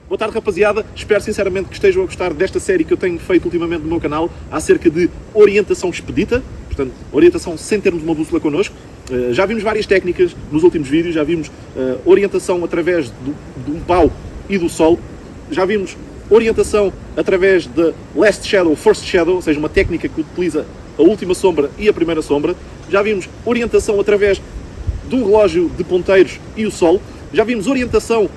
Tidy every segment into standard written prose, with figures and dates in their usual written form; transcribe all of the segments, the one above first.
Boa tarde, rapaziada. Espero sinceramente que estejam a gostar desta série que eu tenho feito ultimamente no meu canal acerca de orientação expedita, portanto, orientação sem termos uma bússola connosco. Já vimos várias técnicas nos últimos vídeos, já vimos orientação através de um pau e do sol, já vimos orientação através de Last Shadow, First Shadow, ou seja, uma técnica que utiliza a última sombra e a primeira sombra. Já vimos orientação através de um relógio de ponteiros e o sol. Já vimos orientação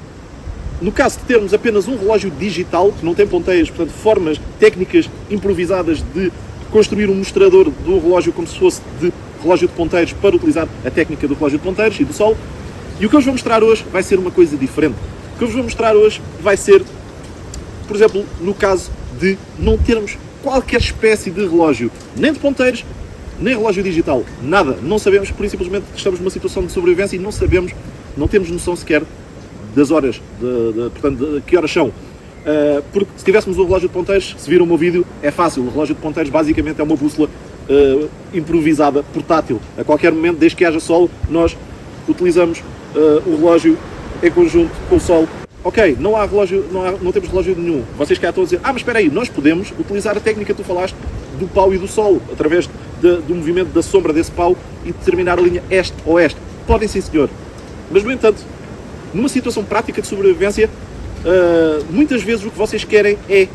no caso de termos apenas um relógio digital, que não tem ponteiros, portanto, formas técnicas improvisadas de construir um mostrador do relógio como se fosse de relógio de ponteiros para utilizar a técnica do relógio de ponteiros e do sol. E o que eu vos vou mostrar hoje vai ser uma coisa diferente. O que eu vos vou mostrar hoje vai ser, por exemplo, no caso de não termos qualquer espécie de relógio, nem de ponteiros, nem relógio digital, nada. Não sabemos, por isso simplesmente estamos numa situação de sobrevivência e não sabemos, não temos noção sequer das horas, portanto, de que horas são. Porque se tivéssemos um relógio de ponteiros, se viram o meu vídeo, é fácil. O relógio de ponteiros basicamente é uma bússola improvisada, portátil. A qualquer momento, desde que haja sol, nós utilizamos o relógio em conjunto com o sol. Ok, não há relógio, não temos relógio nenhum. Vocês cá estão a dizer, mas espera aí, nós podemos utilizar a técnica que tu falaste do pau e do sol, através do movimento da sombra desse pau e determinar a linha este-oeste. Podem sim, senhor. Mas, no entanto, numa situação prática de sobrevivência, muitas vezes o que vocês querem é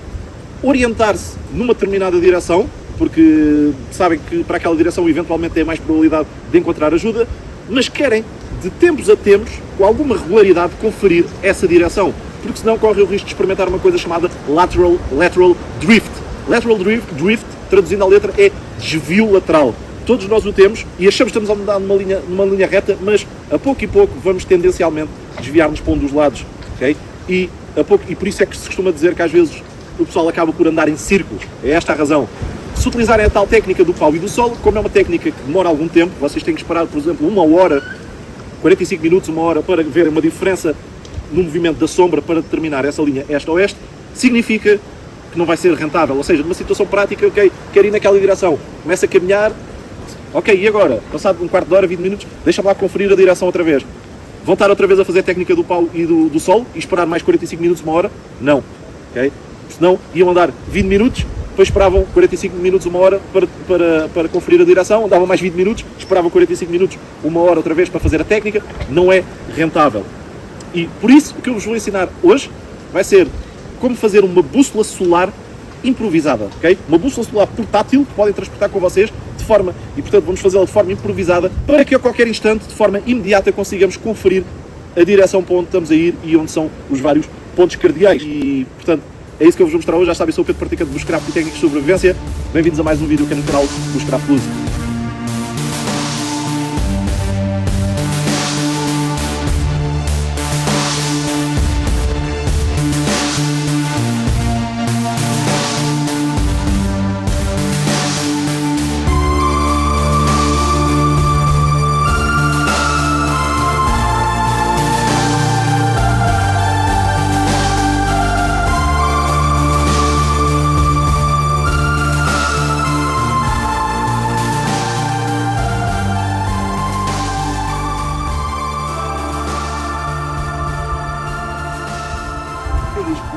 orientar-se numa determinada direção, porque sabem que para aquela direção eventualmente tem mais probabilidade de encontrar ajuda, mas querem, de tempos a tempos, com alguma regularidade, conferir essa direção, porque senão corre o risco de experimentar uma coisa chamada lateral drift. Lateral drift, traduzindo à letra, é desvio lateral. Todos nós o temos e achamos que estamos a andar numa linha reta, mas a pouco e pouco vamos tendencialmente desviar-nos para um dos lados, ok? E por isso é que se costuma dizer que às vezes o pessoal acaba por andar em círculos. É esta a razão. Se utilizarem a tal técnica do pau e do sol, como é uma técnica que demora algum tempo, vocês têm que esperar, por exemplo, 1 hora, 45 minutos, 1 hora, para ver uma diferença no movimento da sombra para determinar essa linha este-oeste, significa que não vai ser rentável. Ou seja, numa situação prática, ok, quero ir naquela direção, começa a caminhar, ok, e agora? Passado um quarto de hora, 20 minutos, deixa-me lá conferir a direção outra vez. Vão estar outra vez a fazer a técnica do pau e do sol e esperar mais 45 minutos, 1 hora? Não, ok? Senão iam andar 20 minutos, depois esperavam 45 minutos, 1 hora para conferir a direção, andavam mais 20 minutos, esperavam 45 minutos, 1 hora outra vez para fazer a técnica. Não é rentável. E por isso, o que eu vos vou ensinar hoje vai ser como fazer uma bússola solar improvisada, ok? Uma bússola solar portátil que podem transportar com vocês e portanto vamos fazê-la de forma improvisada para que a qualquer instante, de forma imediata, consigamos conferir a direção para onde estamos a ir e onde são os vários pontos cardeais. E portanto é isso que eu vos vou mostrar hoje. Já sabem, sou o Pedro, praticante de Bushcraft e técnicas de sobrevivência. Bem-vindos a mais um vídeo aqui no canal Bushcraft Plus.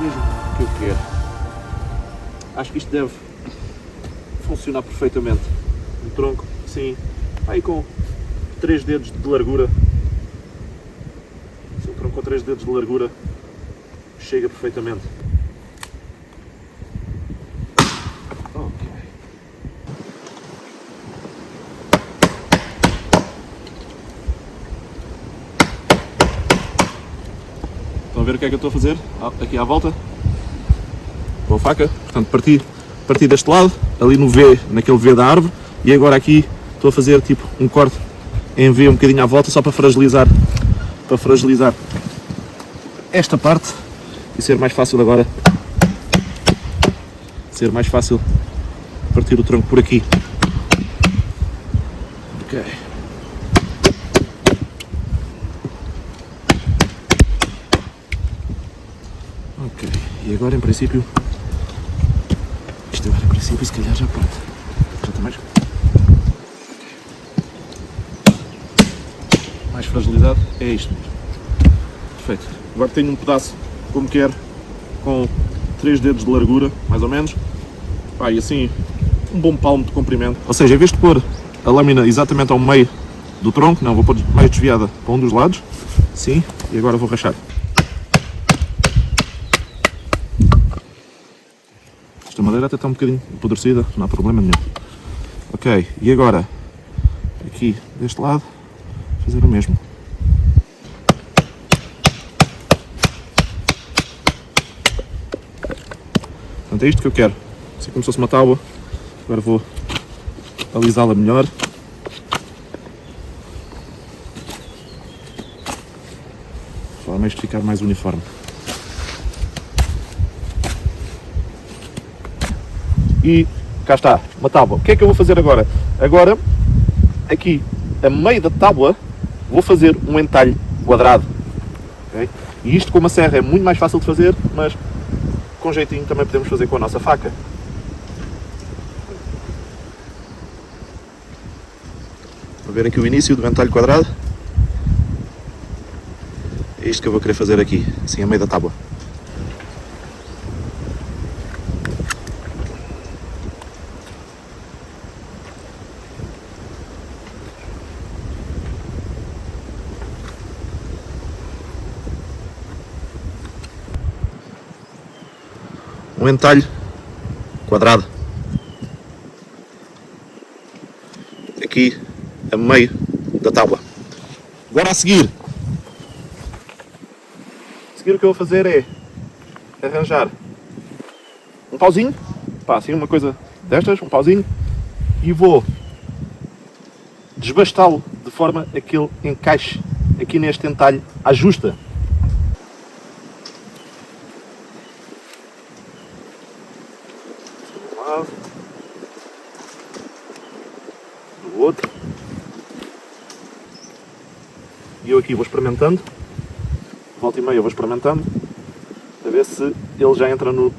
Mesmo que eu quero. Acho que isto deve funcionar perfeitamente. Um tronco, sim, aí com 3 dedos de largura. Se um tronco com 3 dedos de largura chega perfeitamente. Ok. Estão a ver o que é que eu estou a fazer? Aqui à volta, com a faca, portanto parti deste lado, ali no V, naquele V da árvore, e agora aqui estou a fazer tipo um corte em V um bocadinho à volta, só para fragilizar esta parte e ser mais fácil agora, partir o tronco por aqui. Ok. Ok, e agora em princípio, isto agora em princípio se calhar já pode, já está mais fragilidade, é isto mesmo. Perfeito, agora tenho um pedaço como quero, com 3 dedos de largura, mais ou menos. Pá, e assim, um bom palmo de comprimento. Ou seja, em vez de pôr a lâmina exatamente ao meio do tronco, não, vou pôr mais desviada para um dos lados. Sim, e agora vou rachar. Esta madeira até está um bocadinho apodrecida, não há problema nenhum. Ok, e agora, aqui deste lado, fazer o mesmo. Portanto, é isto que eu quero. Assim como se fosse uma tábua. Agora vou alisá-la melhor. De forma a isto ficar mais uniforme. E cá está, uma tábua. O que é que eu vou fazer agora? Agora, aqui, a meio da tábua, vou fazer um entalhe quadrado. Okay? E isto com uma serra é muito mais fácil de fazer, mas com jeitinho também podemos fazer com a nossa faca. Vou ver aqui o início do entalhe quadrado. É isto que eu vou querer fazer aqui, assim a meio da tábua. Um entalhe quadrado. Aqui a meio da tábua. Agora a seguir o que eu vou fazer é arranjar um pauzinho, pá, assim uma coisa destas, um pauzinho, e vou desbastá-lo de forma a que ele encaixe aqui neste entalhe à justa. De um lado, do outro. E eu aqui vou experimentando, volta e meia eu vou experimentando, a ver se ele já entra no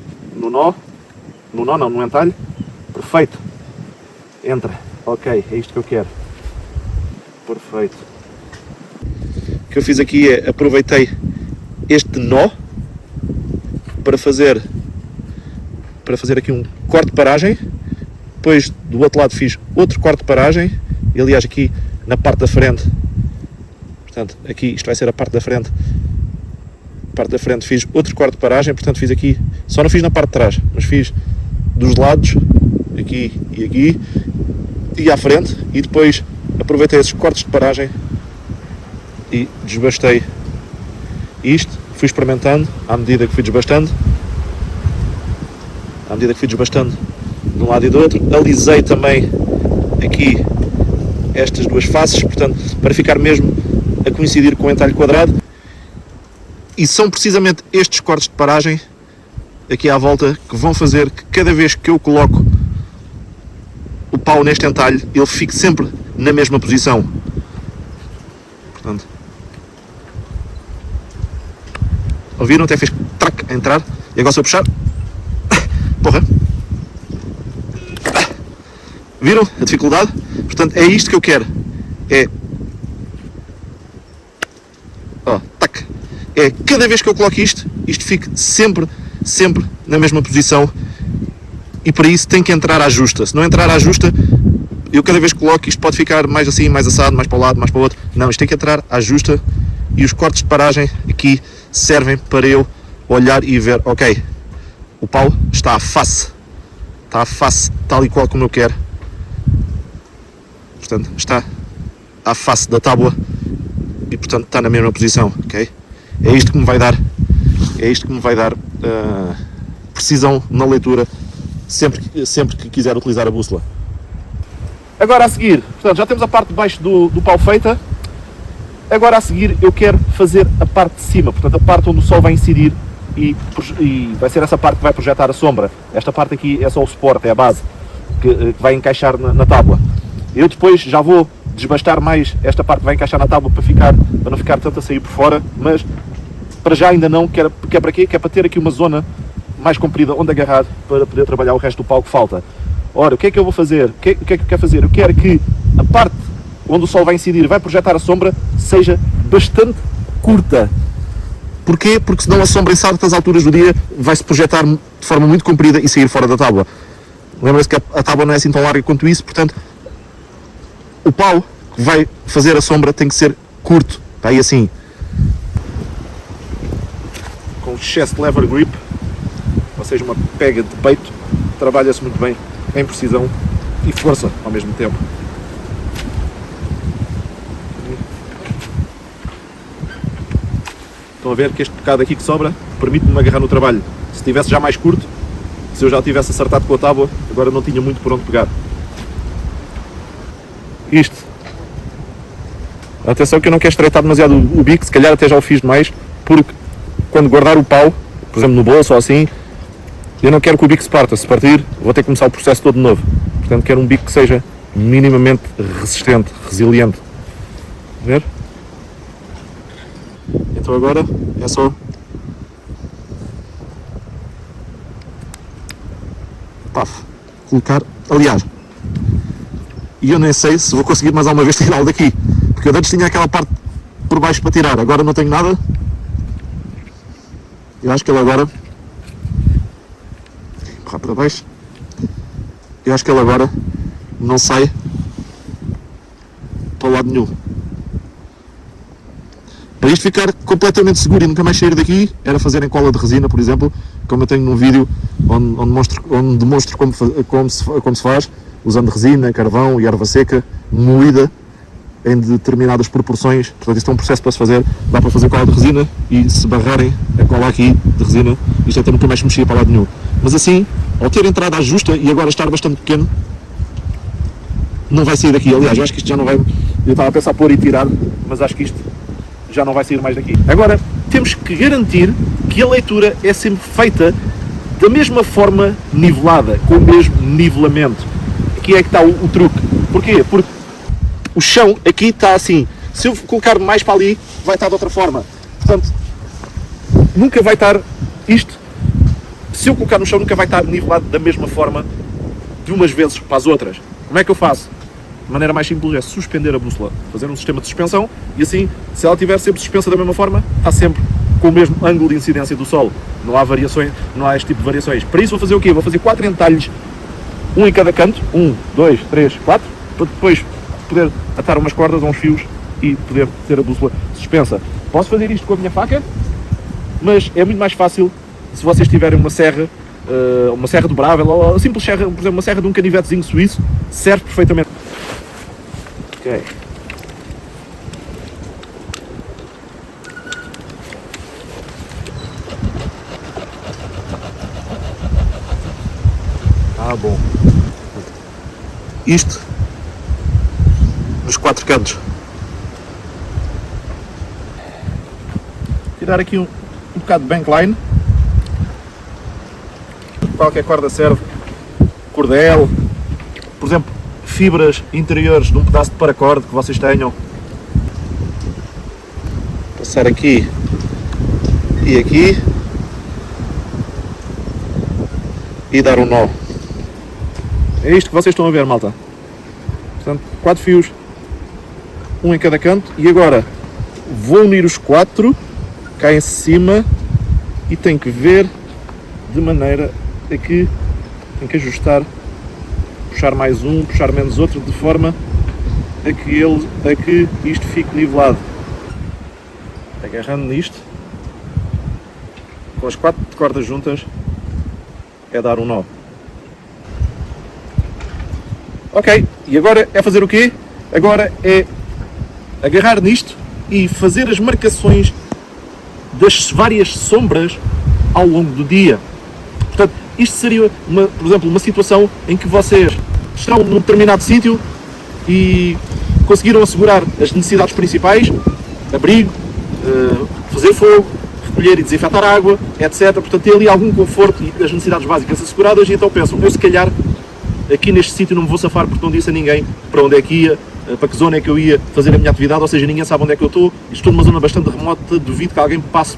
entalhe. Perfeito, entra, ok, é isto que eu quero, perfeito. O que eu fiz aqui é, aproveitei este nó para fazer aqui um corte de paragem, depois do outro lado fiz outro corte de paragem, e aliás aqui na parte da frente, portanto aqui isto vai ser a parte da frente, fiz outro corte de paragem, portanto fiz aqui, só não fiz na parte de trás, mas fiz dos lados, aqui e aqui, e à frente, e depois aproveitei esses cortes de paragem e desbastei isto, fui experimentando à medida que fui desbastando de um lado e do outro, alisei também aqui estas duas faces, portanto, para ficar mesmo a coincidir com o entalhe quadrado. E são precisamente estes cortes de paragem aqui à volta que vão fazer que cada vez que eu coloco o pau neste entalhe, ele fique sempre na mesma posição. Portanto, ouviram? Até fez trac a entrar. E agora se eu puxar, porra, viram a dificuldade? Portanto, é isto que eu quero. É cada vez que eu coloco isto fique sempre na mesma posição, e para isso tem que entrar à justa. Se não entrar à justa, eu cada vez que coloco isto pode ficar mais assim, mais assado, mais para o lado, mais para o outro. Não, isto tem que entrar à justa, e os cortes de paragem aqui servem para eu olhar e ver, ok, o pau está à face tal e qual como eu quero. Portanto, está à face da tábua e portanto está na mesma posição, ok? É isto que me vai dar precisão na leitura sempre que quiser utilizar a bússola. Agora a seguir, portanto, já temos a parte de baixo do pau feita. Agora a seguir eu quero fazer a parte de cima, portanto a parte onde o sol vai incidir e vai ser essa parte que vai projetar a sombra. Esta parte aqui é só o suporte, é a base que vai encaixar na tábua. Eu depois já vou desbastar mais esta parte que vai encaixar na tábua para não ficar tanto a sair por fora, mas para já ainda não, que é para quê? Que é para ter aqui uma zona mais comprida onde agarrar para poder trabalhar o resto do pau que falta. Ora, o que é que eu vou fazer? O que é que eu quero fazer? Eu quero que a parte onde o sol vai incidir e vai projetar a sombra seja bastante curta. Porquê? Porque senão a sombra em certas alturas do dia vai-se projetar de forma muito comprida e sair fora da tábua. Lembra-se que a tábua não é assim tão larga quanto isso, portanto, o pau que vai fazer a sombra tem que ser curto, está aí assim. Com chest lever grip, ou seja, uma pega de peito, trabalha-se muito bem em precisão e força ao mesmo tempo. Estão a ver que este bocado aqui que sobra permite-me agarrar no trabalho. Se tivesse já mais curto, se eu já tivesse acertado com a tábua, agora não tinha muito por onde pegar. Isto. Atenção que eu não quero estreitar demasiado o bico, se calhar até já o fiz demais, porque quando guardar o pau, por exemplo no bolso ou assim, eu não quero que o bico se parta. Se partir, vou ter que começar o processo todo de novo. Portanto, quero um bico que seja minimamente resistente, resiliente. Ver? Então agora é só colocar, aliás, e eu nem sei se vou conseguir mais alguma vez tirá-lo daqui, porque eu antes tinha aquela parte por baixo para tirar, agora não tenho nada. Eu acho que ele agora empurrar para baixo, eu acho que ele agora não sai para o lado nenhum. Para isto ficar completamente seguro e nunca mais sair daqui, era fazer em cola de resina, por exemplo, como eu tenho num vídeo onde demonstro como se faz, usando resina, carvão e erva seca, moída em determinadas proporções. Portanto, isto é um processo para se fazer. Dá para fazer cola de resina e se barrarem a cola aqui de resina, isto até nunca mais mexia para lado nenhum. Mas assim, ao ter entrada à justa e agora estar bastante pequeno, não vai sair daqui. Aliás, eu acho que isto já não vai... Eu estava a pensar pôr e tirar, mas acho que isto já não vai sair mais daqui. Agora, temos que garantir que a leitura é sempre feita da mesma forma nivelada, com o mesmo nivelamento. Aqui é que está o truque. Porquê? Porque o chão aqui está assim. Se eu colocar mais para ali, vai estar de outra forma. Portanto, nunca vai estar isto. Se eu colocar no chão, nunca vai estar nivelado da mesma forma de umas vezes para as outras. Como é que eu faço? De maneira mais simples é suspender a bússola, fazer um sistema de suspensão e assim, se ela estiver sempre suspensa da mesma forma, está sempre com o mesmo ângulo de incidência do solo. Não há variações, não há este tipo de variações. Para isso vou fazer o quê? Vou fazer 4 entalhes, um em cada canto, 1, 2, 3, 4, para depois poder atar umas cordas a uns fios e poder ter a bússola suspensa. Posso fazer isto com a minha faca, mas é muito mais fácil se vocês tiverem uma serra dobrável ou a simples serra, por exemplo, uma serra de um canivetezinho suíço, serve perfeitamente. Ok. Bom. Isto nos 4 cantos. Tirar aqui um bocado de bankline. Qualquer corda serve. Cordel, por exemplo, fibras interiores de um pedaço de paracorde que vocês tenham. Passar aqui e aqui e dar um nó. É isto que vocês estão a ver, malta. Portanto, 4 fios, um em cada canto, e agora vou unir os 4 cá em cima e tenho que ver de maneira a que tenho que ajustar, puxar mais um, puxar menos outro, de forma a que isto fique nivelado. Agarrando nisto, com as 4 cordas juntas, é dar um nó. Ok, e agora é fazer o quê? Agora é agarrar nisto e fazer as marcações das várias sombras ao longo do dia. Portanto, isto seria, por exemplo, uma situação em que vocês estão num determinado sítio e conseguiram assegurar as necessidades principais, abrigo, fazer fogo, recolher e desinfetar água, etc. Portanto, tem ali algum conforto e as necessidades básicas asseguradas, e então pensam, eu se calhar aqui neste sítio não me vou safar porque não disse a ninguém para onde é que ia, para que zona é que eu ia fazer a minha atividade, ou seja, ninguém sabe onde é que eu estou numa zona bastante remota, duvido que alguém passe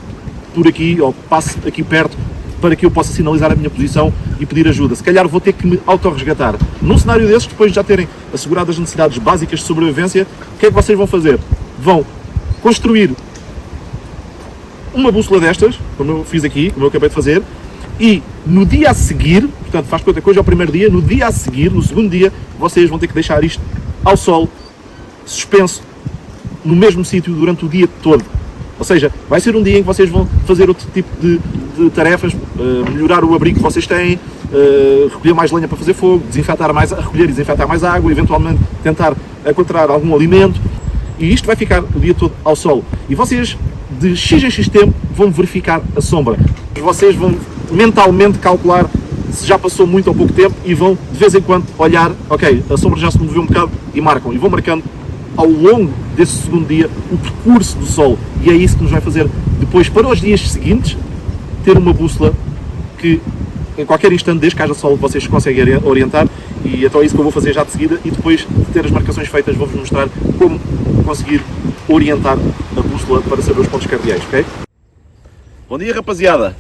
por aqui ou passe aqui perto para que eu possa sinalizar a minha posição e pedir ajuda. Se calhar vou ter que me autorresgatar. Num cenário desses, depois de já terem assegurado as necessidades básicas de sobrevivência, o que é que vocês vão fazer? Vão construir uma bússola destas, como eu fiz aqui, como eu acabei de fazer, e no dia a seguir, portanto faz conta que hoje é o primeiro dia, no dia a seguir, no segundo dia, vocês vão ter que deixar isto ao sol, suspenso, no mesmo sítio durante o dia todo. Ou seja, vai ser um dia em que vocês vão fazer outro tipo de tarefas, melhorar o abrigo que vocês têm, recolher mais lenha para fazer fogo, recolher e desinfetar mais água, eventualmente tentar encontrar algum alimento. E isto vai ficar o dia todo ao sol. E vocês, de X em X tempo, vão verificar a sombra. Vocês vão mentalmente calcular se já passou muito ou pouco tempo e vão, de vez em quando, olhar, ok, a sombra já se moveu um bocado, e marcam. E vão marcando ao longo desse segundo dia o percurso do sol. E é isso que nos vai fazer, depois, para os dias seguintes, ter uma bússola que, em qualquer instante, desde que haja sol, vocês conseguem orientar. E então é isso que eu vou fazer já de seguida. E depois de ter as marcações feitas, vou-vos mostrar como conseguir orientar a bússola para saber os pontos cardeais, ok? Bom dia, rapaziada!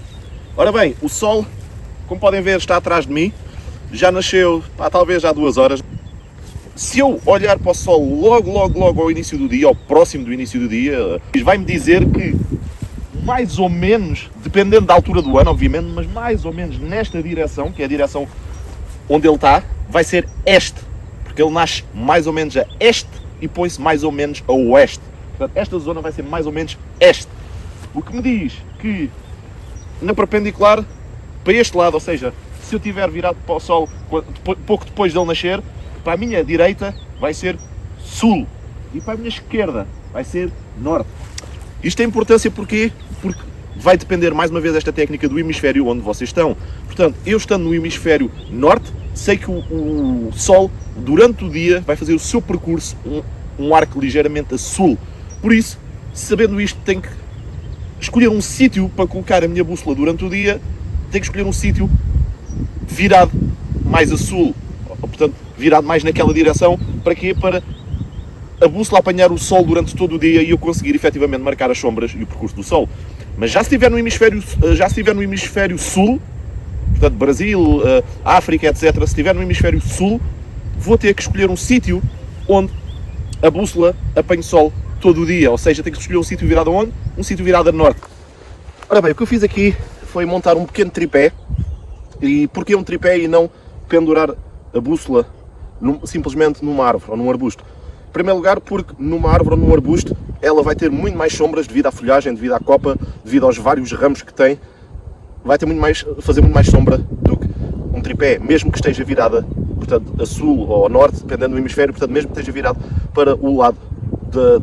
Ora bem, o sol, como podem ver, está atrás de mim. Já nasceu, talvez há 2 horas. Se eu olhar para o sol logo ao início do dia, ou próximo do início do dia, vai-me dizer que, mais ou menos, dependendo da altura do ano, obviamente, mas mais ou menos nesta direção, que é a direção onde ele está, vai ser este. Porque ele nasce mais ou menos a este e põe-se mais ou menos a oeste. Portanto, esta zona vai ser mais ou menos este. O que me diz que, na perpendicular, para este lado, ou seja, se eu estiver virado para o sol pouco depois dele nascer, para a minha direita vai ser sul e para a minha esquerda vai ser norte. Isto tem importância porquê? Porque vai depender, mais uma vez, desta técnica do hemisfério onde vocês estão. Portanto, eu estando no hemisfério norte, sei que o sol, durante o dia, vai fazer o seu percurso, um arco ligeiramente a sul. Por isso, sabendo isto, tenho que escolher um sítio para colocar a minha bússola durante o dia, tenho que escolher um sítio virado mais a sul, portanto, virado mais naquela direção. Para quê? Para a bússola apanhar o sol durante todo o dia e eu conseguir efetivamente marcar as sombras e o percurso do sol. Mas já se estiver no hemisfério sul, portanto, Brasil, África, etc., se estiver no hemisfério sul, vou ter que escolher um sítio onde a bússola apanhe sol todo o dia, ou seja, tenho que escolher um sítio virado aonde? Um sítio virado a norte. Ora bem, o que eu fiz aqui foi montar um pequeno tripé. E porquê um tripé e não pendurar a bússola simplesmente numa árvore ou num arbusto? Em primeiro lugar, porque numa árvore ou num arbusto ela vai ter muito mais sombras devido à folhagem, devido à copa, devido aos vários ramos que tem. Vai ter fazer muito mais sombra do que um tripé, mesmo que esteja virada, portanto, a sul ou a norte, dependendo do hemisfério, portanto, mesmo que esteja virado para o lado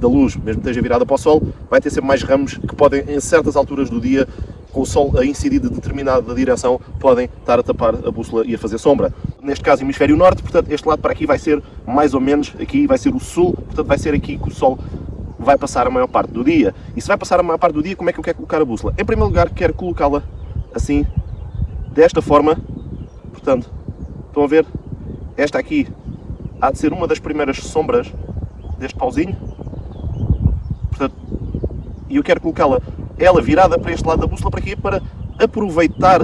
da luz, mesmo que esteja virada para o sol, vai ter sempre mais ramos que podem, em certas alturas do dia, com o sol a incidir de determinada direção, podem estar a tapar a bússola e a fazer sombra. Neste caso, hemisfério norte, portanto, este lado para aqui vai ser mais ou menos, aqui vai ser o sul, portanto, vai ser aqui que o sol vai passar a maior parte do dia. E se vai passar a maior parte do dia, como é que eu quero colocar a bússola? Em primeiro lugar, quero colocá-la assim, desta forma. Portanto, estão a ver? Esta aqui há de ser uma das primeiras sombras deste pauzinho. Portanto, e eu quero colocá-la, ela virada para este lado da bússola, para quê? Para aproveitar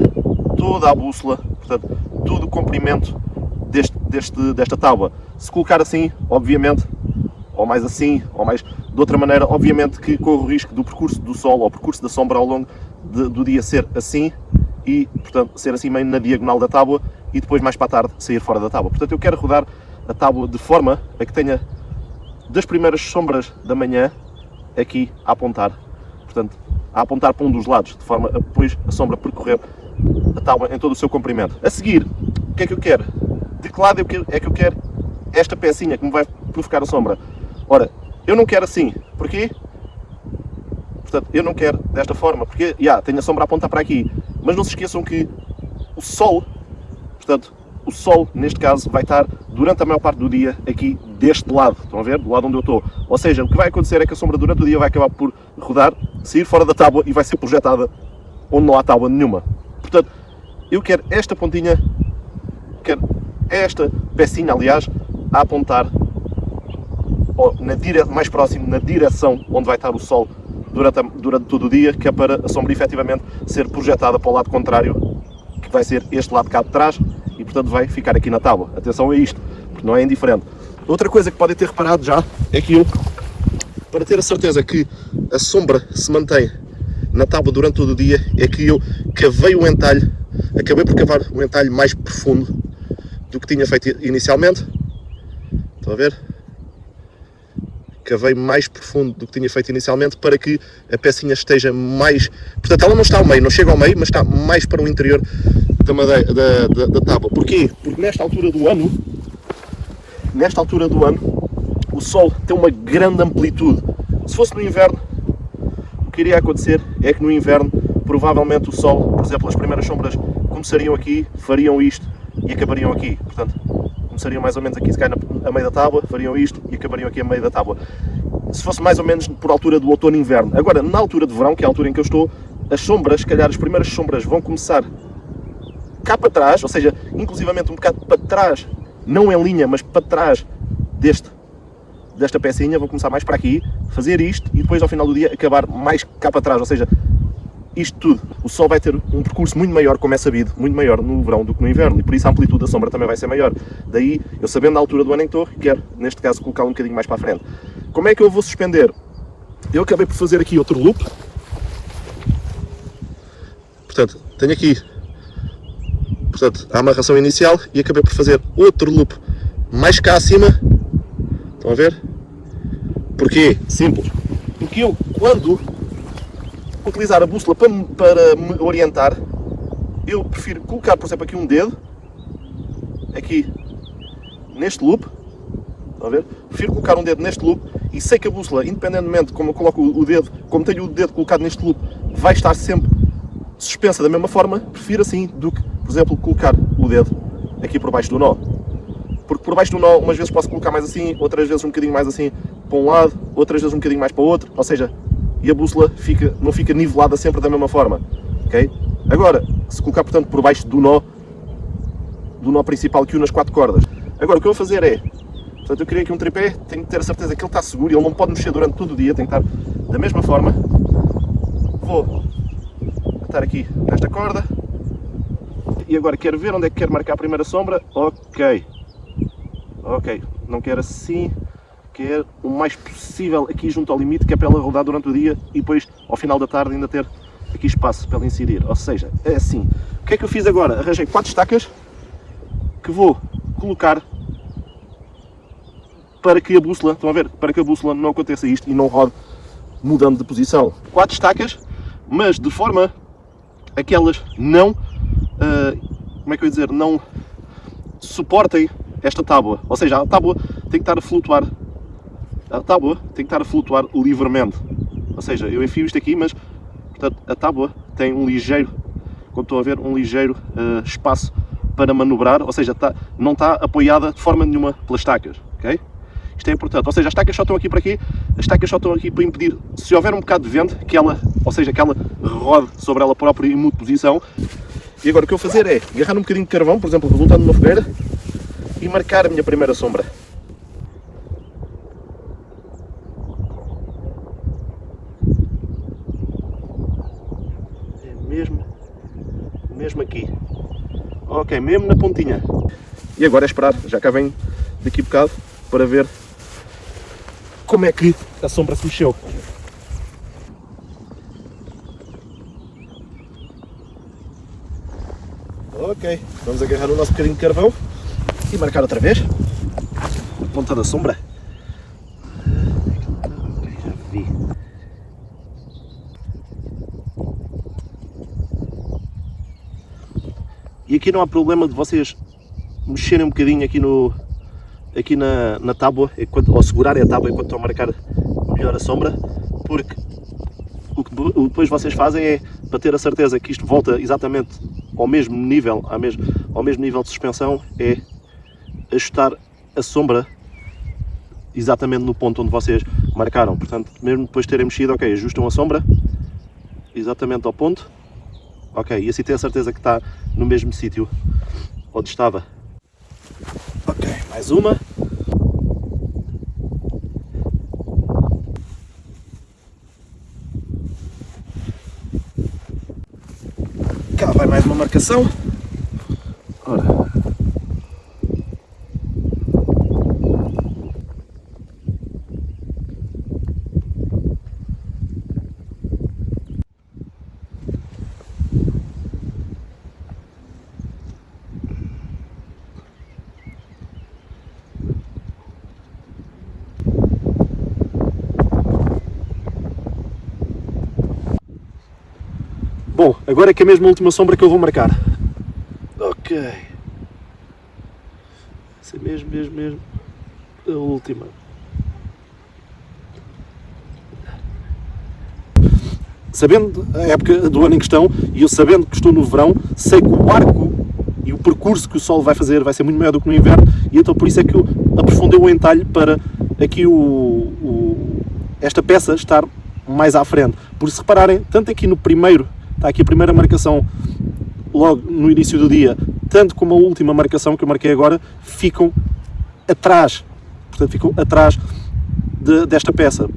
toda a bússola, portanto, todo o comprimento desta tábua. Se colocar assim, obviamente, ou mais assim, ou mais de outra maneira, obviamente que corro o risco do percurso do sol ou percurso da sombra ao longo do dia ser assim e, portanto, ser assim meio na diagonal da tábua e depois mais para a tarde sair fora da tábua. Portanto, eu quero rodar a tábua de forma a que tenha das primeiras sombras da manhã aqui a apontar, portanto, a apontar para um dos lados, de forma a depois a sombra percorrer a tábua em todo o seu comprimento. A seguir, o que é que eu quero? De que lado é que eu quero esta pecinha que me vai provocar a sombra? Ora, eu não quero assim. Porquê? Portanto, eu não quero desta forma, porque tenho a sombra a apontar para aqui. Mas não se esqueçam que o sol, portanto, o sol, neste caso, vai estar durante a maior parte do dia aqui deste lado. Estão a ver? Do lado onde eu estou. Ou seja, o que vai acontecer é que a sombra durante o dia vai acabar por rodar, sair fora da tábua e vai ser projetada onde não há tábua nenhuma. Portanto, eu quero esta pontinha, quero esta pecinha, aliás, a apontar mais próximo na direção onde vai estar o sol durante todo o dia, que é para a sombra efetivamente ser projetada para o lado contrário, que vai ser este lado cá de trás, e portanto vai ficar aqui na tábua. Atenção a isto, porque não é indiferente. Outra coisa que podem ter reparado já é que eu, para ter a certeza que a sombra se mantém na tábua durante todo o dia é que eu cavei o entalhe, acabei por cavar o entalhe mais profundo do que tinha feito inicialmente. Estão a ver? Cavei mais profundo do que tinha feito inicialmente para que a pecinha esteja mais... Portanto, ela não está ao meio, não chega ao meio, mas está mais para o interior da tábua. Porquê? Porque nesta altura do ano, o sol tem uma grande amplitude. Se fosse no inverno, o que iria acontecer é que no inverno, provavelmente o sol, por exemplo, as primeiras sombras começariam aqui, fariam isto e acabariam aqui. Portanto, começariam mais ou menos aqui, se calhar a meio da tábua, fariam isto e acabariam aqui a meio da tábua. Se fosse mais ou menos por altura do outono e inverno. Agora, na altura de verão, que é a altura em que eu estou, as sombras, se calhar as primeiras sombras vão começar cá para trás, ou seja, inclusivamente um bocado para trás, não em linha, mas para trás desta pecinha, vão começar mais para aqui, fazer isto e depois ao final do dia acabar mais cá para trás, ou seja, isto tudo. O sol vai ter um percurso muito maior, como é sabido, muito maior no verão do que no inverno, e por isso a amplitude da sombra também vai ser maior. Daí, eu sabendo a altura do ano em que estou, quero, neste caso, colocá-lo um bocadinho mais para a frente. Como é que eu vou suspender? Eu acabei por fazer aqui outro loop. Portanto, tenho aqui a amarração inicial e acabei por fazer outro loop mais cá acima. Estão a ver? Porquê? Simples. Porque eu, quando utilizar a bússola para me orientar, eu prefiro colocar, por exemplo, aqui um dedo, aqui neste loop. Estão a ver? Prefiro colocar um dedo neste loop e sei que a bússola, independentemente de como eu coloco o dedo, como tenho o dedo colocado neste loop, vai estar sempre suspensa da mesma forma. Prefiro assim do que, por exemplo, colocar o dedo aqui por baixo do nó. Porque por baixo do nó, umas vezes posso colocar mais assim, outras vezes um bocadinho mais assim para um lado, outras vezes um bocadinho mais para o outro, ou seja, e a bússola não fica nivelada sempre da mesma forma, ok? Agora, se colocar, portanto, por baixo do nó principal que une as 4 cordas. Agora, o que eu vou fazer é, portanto, eu criei aqui um tripé, tenho que ter a certeza que ele está seguro, ele não pode mexer durante todo o dia, tem que estar da mesma forma. Vou atar aqui nesta corda, e agora quero ver onde é que quero marcar a primeira sombra, ok, não quero assim, quero o mais possível aqui junto ao limite, que é para ela rodar durante o dia e depois ao final da tarde ainda ter aqui espaço para ela incidir, ou seja, é assim. O que é que eu fiz agora? Arranjei 4 estacas que vou colocar para que a bússola, estão a ver, para que a bússola não aconteça isto e não rode mudando de posição. 4 estacas, mas de forma a que elas não, como é que eu ia dizer, não suportem esta tábua, ou seja, a tábua tem que estar a flutuar, livremente, ou seja, eu enfio isto aqui, mas portanto a tábua tem um ligeiro, como estão a ver, um ligeiro espaço para manobrar, ou seja, não está apoiada de forma nenhuma pelas estacas, ok? Isto é importante, ou seja, as estacas só estão aqui para quê? As estacas só estão aqui para impedir, se houver um bocado de vento, que ela rode sobre ela própria e mude posição. E agora o que eu vou fazer é agarrar um bocadinho de carvão, por exemplo, resultando numa fogueira, e marcar a minha primeira sombra. É mesmo aqui. Ok, mesmo na pontinha. E agora é esperar, já cá venho daqui a bocado, para ver como é que a sombra se mexeu. Ok, vamos agarrar o nosso bocadinho de carvão e marcar outra vez a ponta da sombra. Já vi. E aqui não há problema de vocês mexerem um bocadinho aqui na tábua, ou segurarem a tábua enquanto estão a marcar melhor a sombra, porque o que depois vocês fazem é, para ter a certeza que isto volta exatamente ao mesmo nível, ao mesmo nível de suspensão, é ajustar a sombra exatamente no ponto onde vocês marcaram. Portanto, mesmo depois de terem mexido, ok, ajustam a sombra exatamente ao ponto, ok, e assim tem a certeza que está no mesmo sítio onde estava. Ok, mais uma. Cá vai mais uma marcação. Ora. Bom, agora é que é mesmo a última sombra que eu vou marcar. Ok. Essa é mesmo a última. Sabendo a época do ano em questão, e eu sabendo que estou no verão, sei que o arco e o percurso que o sol vai fazer vai ser muito maior do que no inverno, e então por isso é que eu aprofundei o entalhe para aqui esta peça estar mais à frente. Por se repararem, tanto aqui no primeiro, está aqui a primeira marcação logo no início do dia, tanto como a última marcação que eu marquei agora, ficam atrás, portanto ficam atrás desta peça.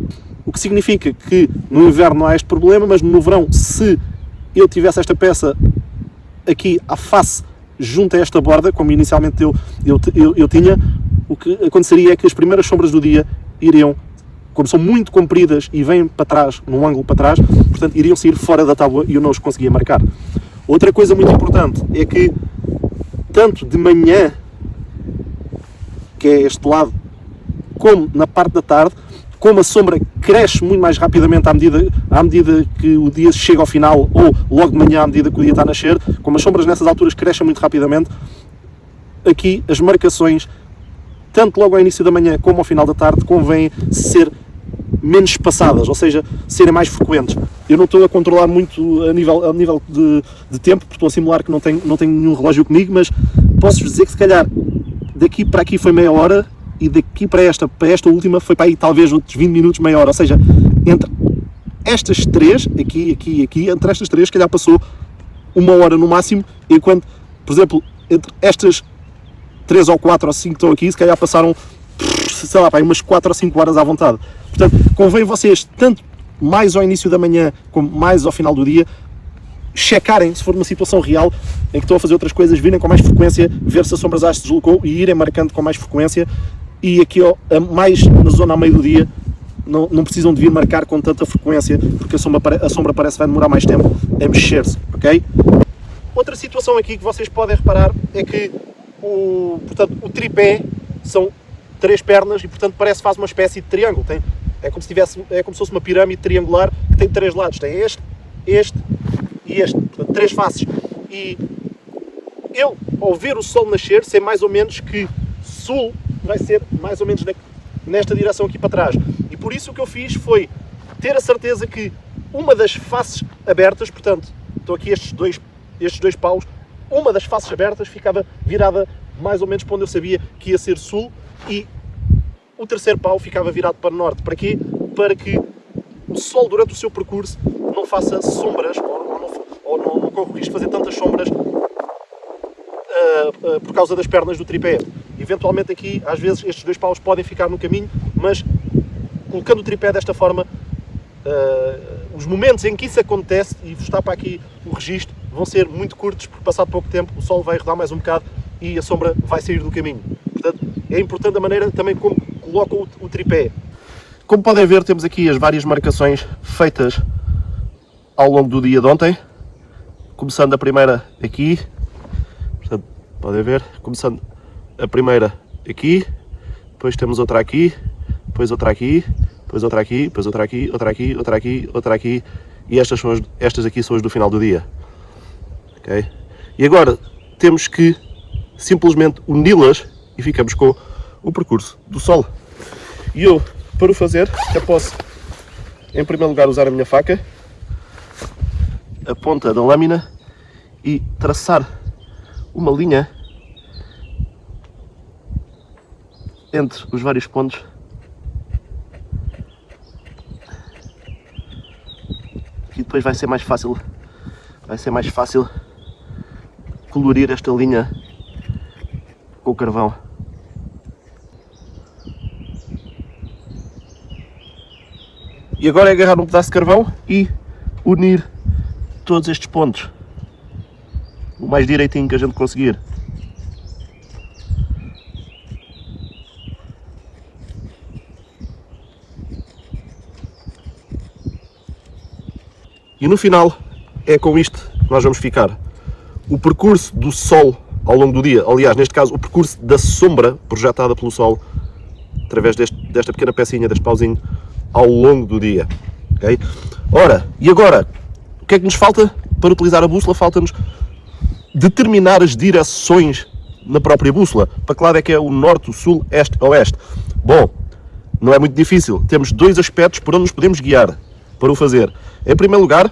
O que significa que no inverno não há este problema, mas no verão, se eu tivesse esta peça aqui à face, junto a esta borda, como inicialmente eu tinha, o que aconteceria é que as primeiras sombras do dia iriam, como são muito compridas e vêm para trás, num ângulo para trás, portanto iriam sair fora da tábua e eu não os conseguia marcar. Outra coisa muito importante é que, tanto de manhã, que é este lado, como na parte da tarde, como a sombra cresce muito mais rapidamente à medida que o dia chega ao final, ou logo de manhã à medida que o dia está a nascer, como as sombras nessas alturas crescem muito rapidamente, aqui as marcações, tanto logo ao início da manhã como ao final da tarde, convém ser menos espaçadas, ou seja, serem mais frequentes. Eu não estou a controlar muito a nível de tempo, porque estou a simular que não tenho nenhum relógio comigo, mas posso-vos dizer que se calhar daqui para aqui foi meia hora, e daqui para esta última foi para aí talvez outros 20 minutos, meia hora. Ou seja, entre estas três, aqui, entre estas três, se calhar passou uma hora no máximo, enquanto, por exemplo, entre estas 3 ou 4 ou 5 que estão aqui, se calhar passaram, sei lá, para aí umas 4 ou 5 horas à vontade. Portanto, convém vocês, tanto mais ao início da manhã, como mais ao final do dia, checarem, se for uma situação real em que estão a fazer outras coisas, virem com mais frequência, ver se a sombra já se deslocou e irem marcando com mais frequência. E aqui, mais na zona a meio do dia, não precisam de vir marcar com tanta frequência, porque a sombra parece que vai demorar mais tempo a mexer-se, ok? Outra situação aqui que vocês podem reparar é que o tripé são 3 pernas e, portanto, parece que faz uma espécie de triângulo. É como se fosse uma pirâmide triangular que tem 3 lados. Tem este e este, portanto 3 faces. E eu, ao ver o sol nascer, sei mais ou menos que sul vai ser mais ou menos nesta direção aqui para trás. E por isso o que eu fiz foi ter a certeza que uma das faces abertas, portanto, estão aqui estes dois paus, uma das faces abertas ficava virada mais ou menos para onde eu sabia que ia ser sul, e o terceiro pau ficava virado para norte. Para quê? Para que o sol, durante o seu percurso, não faça sombras, ou não corre o risco de fazer tantas sombras por causa das pernas do tripé. Eventualmente aqui, às vezes, estes 2 paus podem ficar no caminho, mas colocando o tripé desta forma, os momentos em que isso acontece, e está para aqui o registro, vão ser muito curtos, porque passado pouco tempo o sol vai rodar mais um bocado e a sombra vai sair do caminho. Portanto, é importante a maneira também como colocam o tripé. Como podem ver, temos aqui as várias marcações feitas ao longo do dia de ontem, começando a primeira aqui, portanto, podem ver, começando a primeira aqui, depois temos outra aqui, depois outra aqui, depois outra aqui, depois outra aqui, outra aqui, outra aqui, outra aqui, e estas aqui são as do final do dia. Okay? E agora temos que simplesmente uni-las e ficamos com o percurso do sol. E eu, para o fazer, já posso, em primeiro lugar, usar a minha faca, a ponta da lâmina, e traçar uma linha entre os vários pontos e depois vai ser mais fácil colorir esta linha com o carvão. E agora é agarrar um pedaço de carvão e unir todos estes pontos o mais direitinho que a gente conseguir. E no final é com isto que nós vamos ficar. O percurso do sol ao longo do dia, aliás, neste caso, o percurso da sombra projetada pelo sol através desta pequena pecinha, deste pauzinho, ao longo do dia. Okay? Ora, e agora, que é que nos falta para utilizar a bússola? Falta-nos determinar as direções na própria bússola. Para que lado é que é o norte, o sul, este, oeste? Bom, não é muito difícil. Temos dois aspectos por onde nos podemos guiar para o fazer. Em primeiro lugar,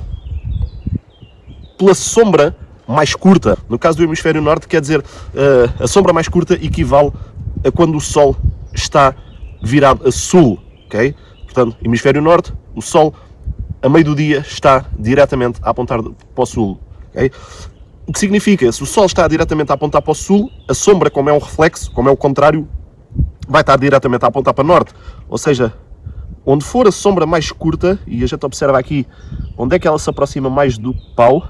pela sombra mais curta. No caso do hemisfério norte, quer dizer, a sombra mais curta equivale a quando o sol está virado a sul, ok? Portanto, hemisfério norte, o sol a meio do dia está diretamente a apontar para o sul, ok? O que significa, se o sol está diretamente a apontar para o sul, a sombra, como é um reflexo, como é o contrário, vai estar diretamente a apontar para o norte. Ou seja, onde for a sombra mais curta, e a gente observa aqui onde é que ela se aproxima mais do pau,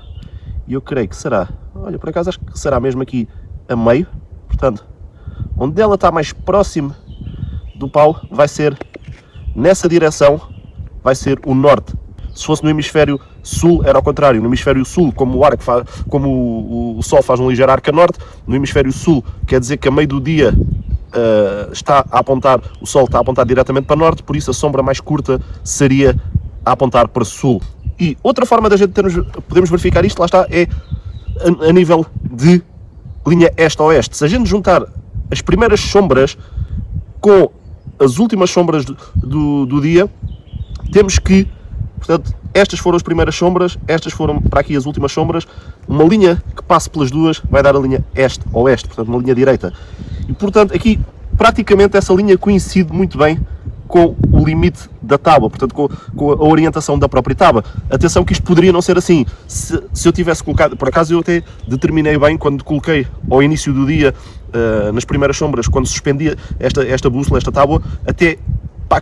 e eu creio que será, olha, por acaso acho que será mesmo aqui a meio, portanto, onde ela está mais próximo do pau, vai ser nessa direção, vai ser o norte. Se fosse no hemisfério sul, era ao contrário. No hemisfério sul, como o sol faz um ligeiro arco a norte, no hemisfério sul quer dizer que a meio do dia está a apontar, o sol está a apontar diretamente para norte, por isso a sombra mais curta seria a apontar para sul. E outra forma da gente podemos verificar isto, lá está, é a nível de linha este-oeste. Se a gente juntar as primeiras sombras com as últimas sombras do dia, temos que, portanto, estas foram as primeiras sombras, estas foram para aqui as últimas sombras, uma linha que passe pelas duas vai dar a linha este-oeste, portanto uma linha direita. E portanto aqui praticamente essa linha coincide muito bem com o limite da tábua, portanto com a orientação da própria tábua. Atenção que isto poderia não ser assim. Se eu tivesse colocado, por acaso eu até determinei bem quando coloquei ao início do dia, nas primeiras sombras, quando suspendia esta bússola, esta tábua, até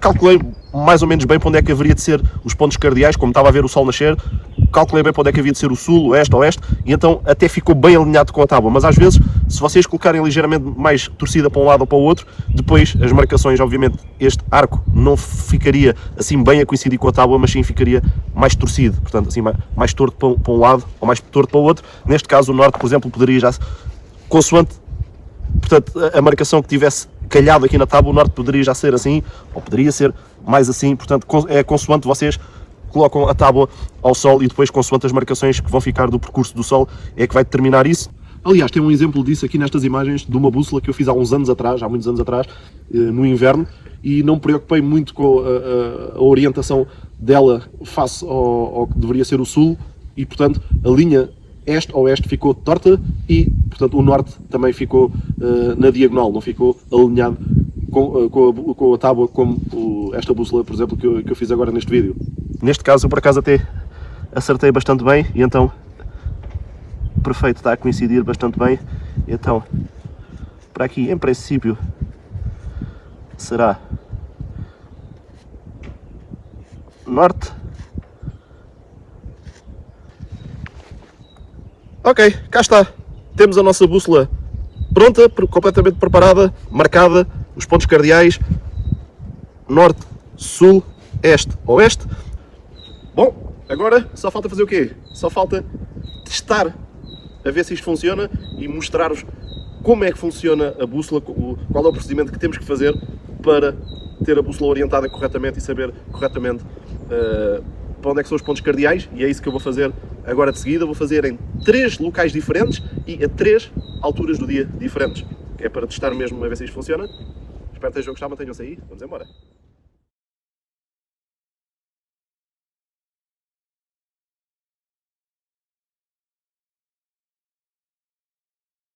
calculei mais ou menos bem para onde é que haveria de ser os pontos cardeais, como estava a ver o sol nascer, calculei bem para onde é que havia de ser o sul, o oeste, e então até ficou bem alinhado com a tábua. Mas às vezes, se vocês colocarem ligeiramente mais torcida para um lado ou para o outro, depois as marcações, obviamente, este arco não ficaria assim bem a coincidir com a tábua, mas sim ficaria mais torcido, portanto assim mais torto para um lado ou mais torto para o outro. Neste caso o norte, por exemplo, poderia já, consoante, portanto, a marcação que tivesse calhado aqui na tábua, o norte poderia já ser assim, ou poderia ser mais assim, portanto é consoante vocês colocam a tábua ao sol e depois consoante as marcações que vão ficar do percurso do sol é que vai determinar isso. Aliás, tem um exemplo disso aqui nestas imagens de uma bússola que eu fiz há muitos anos atrás, no inverno, e não me preocupei muito com a orientação dela face ao que deveria ser o sul, e portanto a linha este-oeste ficou torta e portanto o norte também ficou na diagonal, não ficou alinhado com a tábua como esta bússola, por exemplo, que eu fiz agora neste vídeo. Neste caso eu por acaso até acertei bastante bem e então perfeito, está a coincidir bastante bem. Então para aqui em princípio será norte. Ok, cá está. Temos a nossa bússola pronta, completamente preparada, marcada, os pontos cardeais, norte, sul, este, oeste. Bom, agora só falta fazer o quê? Só falta testar, a ver se isto funciona e mostrar-vos como é que funciona a bússola, qual é o procedimento que temos que fazer para ter a bússola orientada corretamente e saber corretamente para onde é que são os pontos cardeais, e é isso que eu vou fazer agora de seguida. Vou fazer em 3 locais diferentes e a 3 alturas do dia diferentes, que é para testar mesmo a ver se isto funciona. Espero que estejam a gostar, mantenham-se aí, vamos embora.